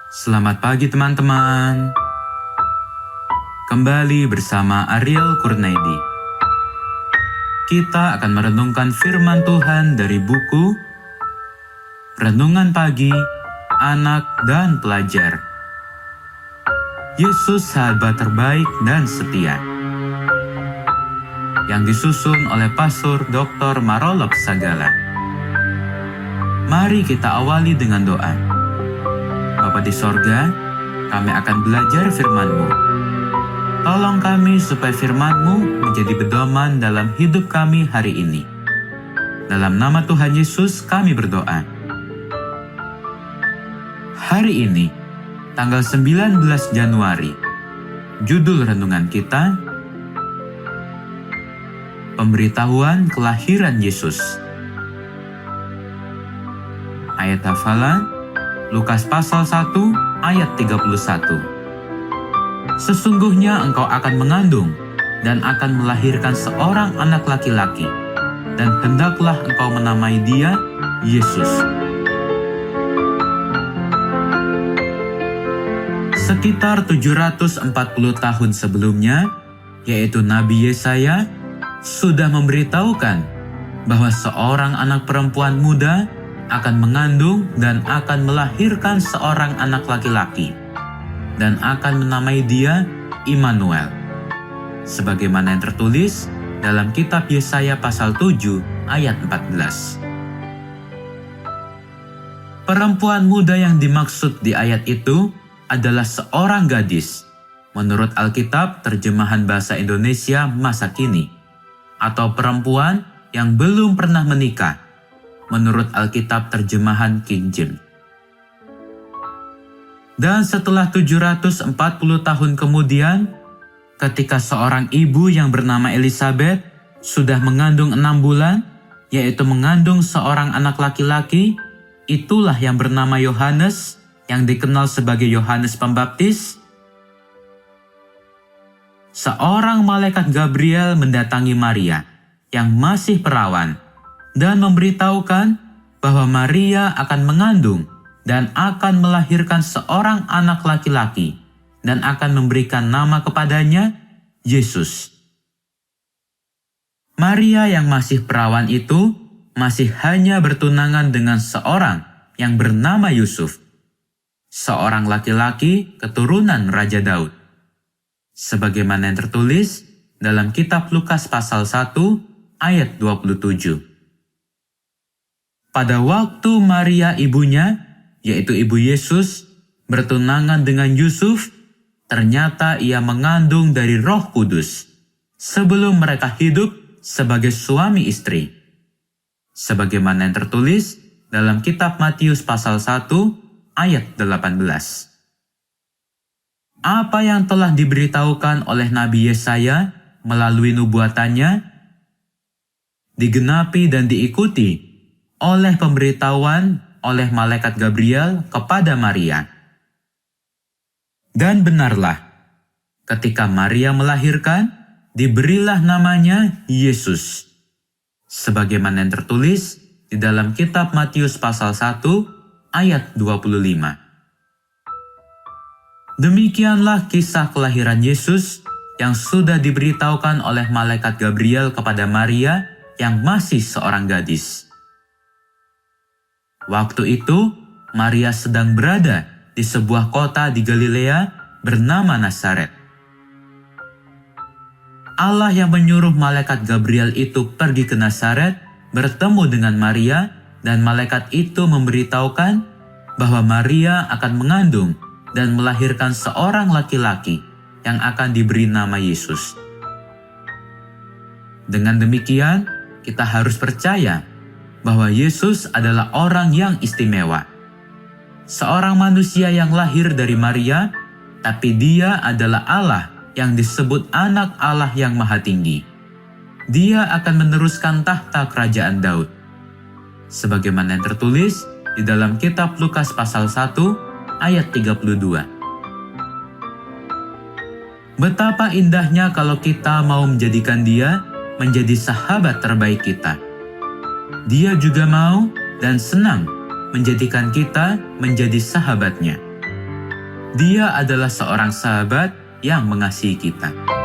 Selamat pagi teman-teman. Kembali bersama Ariel Kurnaidi. Kita akan merenungkan firman Tuhan dari buku Renungan Pagi, Anak dan Pelajar. Yesus sahabat terbaik dan setia. Yang disusun oleh Pastor Dr. Marolop Sagala. Mari kita awali dengan doa. Bapa di sorga, kami akan belajar firman-Mu. Tolong kami supaya firman-Mu menjadi pedoman dalam hidup kami hari ini. Dalam nama Tuhan Yesus kami berdoa. Hari ini, tanggal 19 Januari, judul renungan kita, Pemberitahuan Kelahiran Yesus. Ayat hafalan, Lukas pasal 1 ayat 31. Sesungguhnya engkau akan mengandung dan akan melahirkan seorang anak laki-laki, dan hendaklah engkau menamai dia Yesus. Sekitar 740 tahun sebelumnya, yaitu Nabi Yesaya, sudah memberitahukan bahwa seorang anak perempuan muda akan mengandung dan akan melahirkan seorang anak laki-laki, dan akan menamai dia Immanuel. Sebagaimana yang tertulis dalam kitab Yesaya pasal 7 ayat 14. Perempuan muda yang dimaksud di ayat itu adalah seorang gadis, menurut Alkitab terjemahan bahasa Indonesia masa kini, atau perempuan yang belum pernah menikah, menurut Alkitab terjemahan King James. Dan setelah 740 tahun kemudian, ketika seorang ibu yang bernama Elizabeth sudah mengandung 6 bulan, yaitu mengandung seorang anak laki-laki, itulah yang bernama Yohanes, yang dikenal sebagai Yohanes Pembaptis. Seorang malaikat Gabriel mendatangi Maria, yang masih perawan, dan memberitahukan bahwa Maria akan mengandung dan akan melahirkan seorang anak laki-laki dan akan memberikan nama kepadanya Yesus. Maria yang masih perawan itu masih hanya bertunangan dengan seorang yang bernama Yusuf, seorang laki-laki keturunan Raja Daud. Sebagaimana yang tertulis dalam kitab Lukas pasal 1 ayat 27. Pada waktu Maria ibunya, yaitu ibu Yesus, bertunangan dengan Yusuf, ternyata ia mengandung dari Roh Kudus sebelum mereka hidup sebagai suami istri. Sebagaimana yang tertulis dalam kitab Matius pasal 1 ayat 18. Apa yang telah diberitahukan oleh Nabi Yesaya melalui nubuatannya digenapi dan diikuti oleh pemberitahuan oleh malaikat Gabriel kepada Maria. Dan benarlah, ketika Maria melahirkan, diberilah namanya Yesus. Sebagaimana yang tertulis di dalam kitab Matius pasal 1 ayat 25. Demikianlah kisah kelahiran Yesus yang sudah diberitahukan oleh malaikat Gabriel kepada Maria yang masih seorang gadis. Waktu itu, Maria sedang berada di sebuah kota di Galilea bernama Nazaret. Allah yang menyuruh malaikat Gabriel itu pergi ke Nazaret, bertemu dengan Maria, dan malaikat itu memberitahukan bahwa Maria akan mengandung dan melahirkan seorang laki-laki yang akan diberi nama Yesus. Dengan demikian, kita harus percaya bahwa Yesus adalah orang yang istimewa. Seorang manusia yang lahir dari Maria, tapi dia adalah Allah yang disebut anak Allah yang Maha Tinggi. Dia akan meneruskan tahta kerajaan Daud. Sebagaimana yang tertulis di dalam kitab Lukas pasal 1 ayat 32. Betapa indahnya kalau kita mau menjadikan dia menjadi sahabat terbaik kita. Dia juga mau dan senang menjadikan kita menjadi sahabatnya. Dia adalah seorang sahabat yang mengasihi kita.